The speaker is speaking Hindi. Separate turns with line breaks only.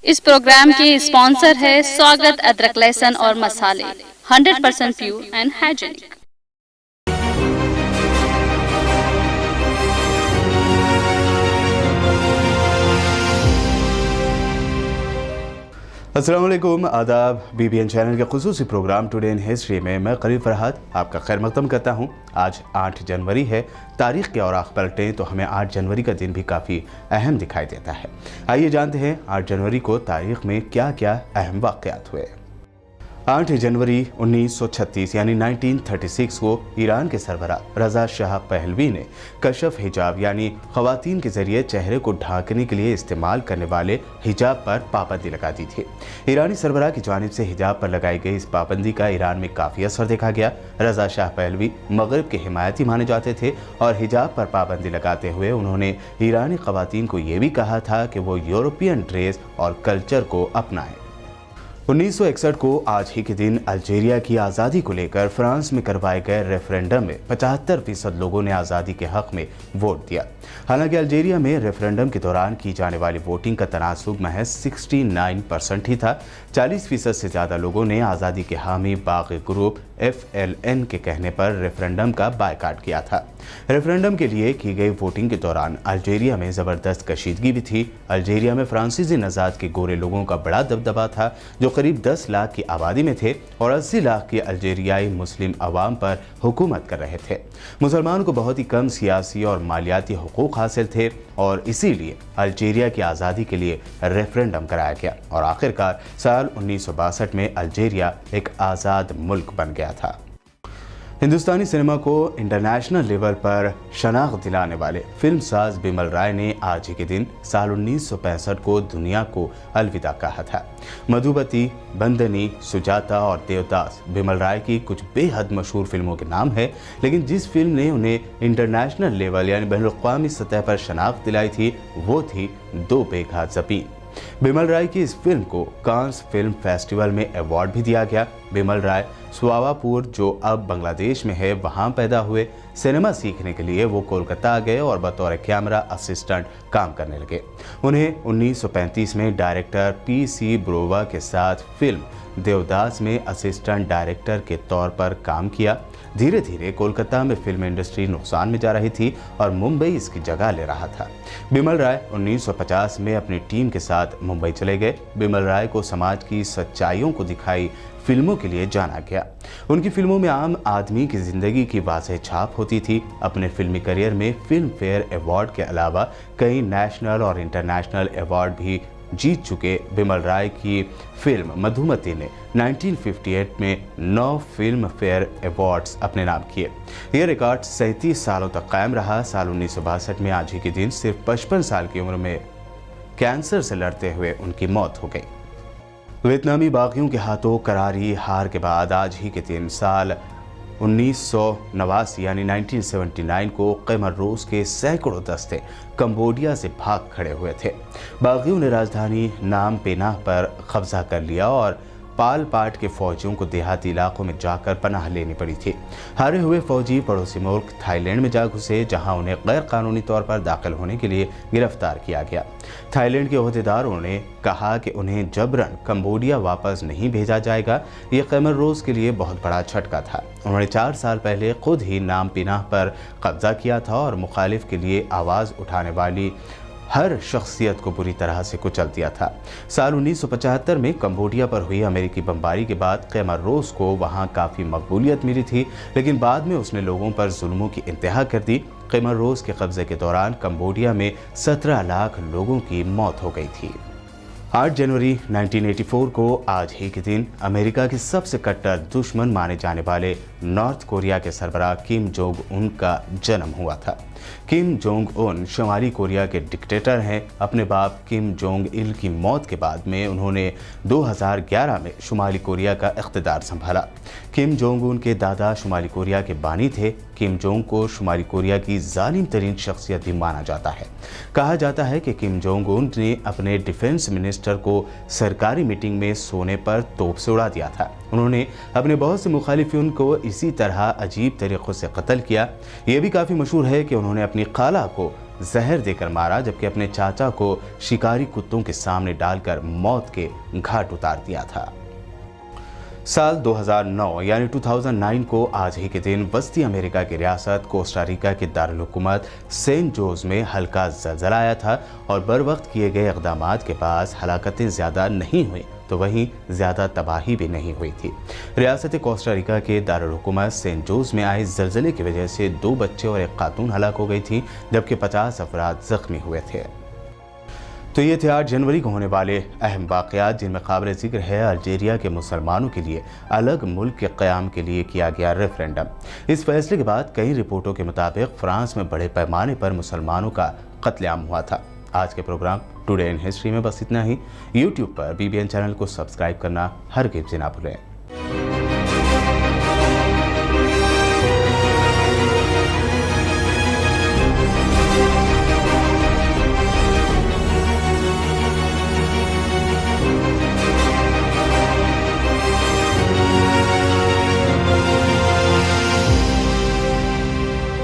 इस प्रोग्राम के स्पॉन्सर है स्वागत अदरक लहसुन और मसाले 100% प्योर एंड हाइजेनिक।
अस्सलाम वालेकुम, आदाब। BBN चैनल के खुसूसी प्रोग्राम टुडे इन हिस्ट्री में मैं करीब फरहाद आपका खैर मकदम करता हूँ। आज 8 जनवरी है। तारीख के औराख पलटें तो हमें 8 जनवरी का दिन भी काफ़ी अहम दिखाई देता है। आइए जानते हैं 8 जनवरी को तारीख में क्या क्या अहम वाक़यात हुए। 8 जनवरी 1936 यानी 1936 को ईरान के सरबराह रज़ा शाह पहलवी ने कशफ हिजाब यानी ख़वातीन के ज़रिए चेहरे को ढांकने के लिए इस्तेमाल करने वाले हिजाब पर पाबंदी लगा दी थी। ईरानी सरबराह की जानिब से हिजाब पर लगाई गई इस पाबंदी का ईरान में काफ़ी असर देखा गया। रज़ा शाह पहलवी मगरब के हिमायती माने जाते थे और हिजाब पर पाबंदी लगाते हुए उन्होंने ईरानी ख़वातीन को ये भी कहा था कि वो यूरोपियन ड्रेस और कल्चर को अपनाएं। 1961 को आज ही के दिन अल्जीरिया की आज़ादी को लेकर फ्रांस में करवाए गए रेफरेंडम में 75% लोगों ने आज़ादी के हक़ में वोट दिया। हालांकि अल्जीरिया में रेफरेंडम के दौरान की जाने वाली वोटिंग का तनासुब महज 69% ही था। 40% से ज़्यादा लोगों ने आज़ादी के हामी बागी ग्रुप FLN के कहने पर रेफरेंडम का बायकाट किया था। रेफरेंडम के लिए की गई वोटिंग के दौरान अल्जीरिया में ज़बरदस्त कशीदगी भी थी। अल्जीरिया में फ्रांसीसी नज़ाद के गोरे लोगों का बड़ा दबदबा था जो करीब 10 लाख की आबादी में थे और 80 लाख के अल्जीरियाई मुस्लिम अवाम पर हुकूमत कर रहे थे। मुसलमानों को बहुत ही कम सियासी और मालियाती हुकूक हासिल थे और इसीलिए अल्जीरिया की आज़ादी के लिए रेफरेंडम कराया गया और आखिरकार साल 1962 में अल्जीरिया एक आज़ाद मुल्क बन गया था। हिंदुस्तानी सिनेमा को इंटरनेशनल लेवल पर शनाख्त दिलाने वाले फिल्म साज बिमल राय ने आज ही के दिन साल 1965 को दुनिया को अलविदा कहा था। मधुबती, बंदनी, सुजाता और देवदास बिमल राय की कुछ बेहद मशहूर फिल्मों के नाम है, लेकिन जिस फिल्म ने उन्हें इंटरनेशनल लेवल यानी बैनुल-अक़वामी सतह पर शनाख्त दिलाई थी वो थी दो बीघा ज़मीन। बिमल राय की इस फिल्म को कांस फिल्म फेस्टिवल में अवार्ड भी दिया गया। बिमल राय स्वावापुर, जो अब बांग्लादेश में है, वहां पैदा हुए। सिनेमा सीखने के लिए वो कोलकाता आ गए और बतौर कैमरा असिस्टेंट काम करने लगे। उन्हें 1935 में डायरेक्टर PC ब्रोवा के साथ फिल्म देवदास में असिस्टेंट डायरेक्टर के तौर पर काम किया। धीरे धीरे कोलकाता में फिल्म इंडस्ट्री नुकसान में जा रही थी और मुंबई इसकी जगह ले रहा था। बिमल राय 1950 में अपनी टीम के साथ मुंबई चले गए। बिमल राय को समाज की सच्चाइयों को दिखाई फिल्मों के लिए जाना गया। उनकी फिल्मों में आम आदमी की जिंदगी की वाज़ेह छाप होती थी। अपने फिल्मी करियर में फिल्म फेयर अवार्ड के अलावा कई नेशनल और इंटरनेशनल अवार्ड भी जीत चुके बिमल राय की फिल्म मधुमती ने 1958 में 9 फिल्म फेयर अवार्ड्स अपने नाम किए। यह रिकॉर्ड 37 सालों तक कायम रहा। साल 1962 में आज ही के दिन सिर्फ 55 साल की उम्र में कैंसर से लड़ते हुए उनकी मौत हो गई। वियतनामी बागियों के हाथों करारी हार के बाद आज ही के दिन साल 1989 यानी 1979 को क़ैमर रोज़ के सैकड़ों दस्ते कंबोडिया से भाग खड़े हुए थे। बागियों ने राजधानी नाम पेनाह पर कब्जा कर लिया और पाल पाट के फौजियों को देहाती इलाकों में जाकर पनाह लेनी पड़ी थी। हारे हुए फौजी पड़ोसी मुल्क थाईलैंड में जा घुसे, जहां उन्हें गैर कानूनी तौर पर दाखिल होने के लिए गिरफ्तार किया गया। थाईलैंड के ओहदेदारों ने कहा कि उन्हें जबरन कंबोडिया वापस नहीं भेजा जाएगा। ये क़ैमर रोज़ के लिए बहुत बड़ा झटका था। उन्होंने 4 साल पहले खुद ही नाम पिनाह पर कब्जा किया था और मुखालिफ के लिए आवाज़ उठाने वाली हर शख्सियत को बुरी तरह से कुचल दिया था। साल 1975 में कंबोडिया पर हुई अमेरिकी बमबारी के बाद क़ैमर रोज़ को वहां काफ़ी मकबूलियत मिली थी, लेकिन बाद में उसने लोगों पर जुल्मों की इंतहा कर दी। क़ैमर रोज़ के कब्ज़े के दौरान कंबोडिया में 17 लाख लोगों की मौत हो गई थी। 8 जनवरी 1984 को आज ही के दिन अमेरिका के सबसे कट्टर दुश्मन माने जाने वाले नॉर्थ कोरिया के सरबराह किम जोंग उन का जन्म हुआ था। किम जोंग उन शुमाली कोरिया के डिक्टेटर हैं। अपने बाप किम जोंग इल की मौत के बाद में उन्होंने 2011 में शुमाली कोरिया का इख्तिदार संभाला। किम जोंग उन के दादा शुमाली कोरिया के बानी थे। किम जोंग को शुमाली कोरिया की जालिम तरीन शख्सियत भी माना जाता है। कहा जाता है कि किम जोंग उन ने अपने डिफेंस मिनिस्टर को सरकारी मीटिंग में सोने पर तोप से उड़ा दिया था। उन्होंने अपने बहुत से मुखालिफिन को इसी तरह अजीब तरीक़ों से कत्ल किया। ये भी काफ़ी मशहूर है कि उन्होंने अपनी खाला को जहर देकर मारा, जबकि अपने चाचा को शिकारी कुत्तों के सामने डालकर मौत के घाट उतार दिया था। साल 2009 यानी 2009 को आज ही के दिन वस्ती अमेरिका की रियासत कोस्टा रिका के दारुल हुकूमत सेंट जोस में हल्का ज़लज़ला आया था और बर वक्त किए गए इक़दामात के पास हलाकतें ज़्यादा नहीं हुई तो वहीं ज़्यादा तबाही भी नहीं हुई थी। रियासत कोस्टा रिका के दारुल हुकूमत सेंट जोस में आए ज़लज़ले की वजह से 2 बच्चे और 1 खातून हलाक हो गई थी, जबकि 50 अफराद ज़ख्मी हुए थे। तो ये थे 8 जनवरी को होने वाले अहम वाक़यात, जिनमें काबिल ज़िक्र है अल्जीरिया के मुसलमानों के लिए अलग मुल्क के क़याम के लिए किया गया रेफरेंडम। इस फैसले के बाद कई रिपोर्टों के मुताबिक फ्रांस में बड़े पैमाने पर मुसलमानों का कत्लेआम हुआ था। आज के प्रोग्राम टुडे इन हिस्ट्री में बस इतना ही। यूट्यूब पर BBN चैनल को सब्सक्राइब करना हरगिज़ ना भूलें।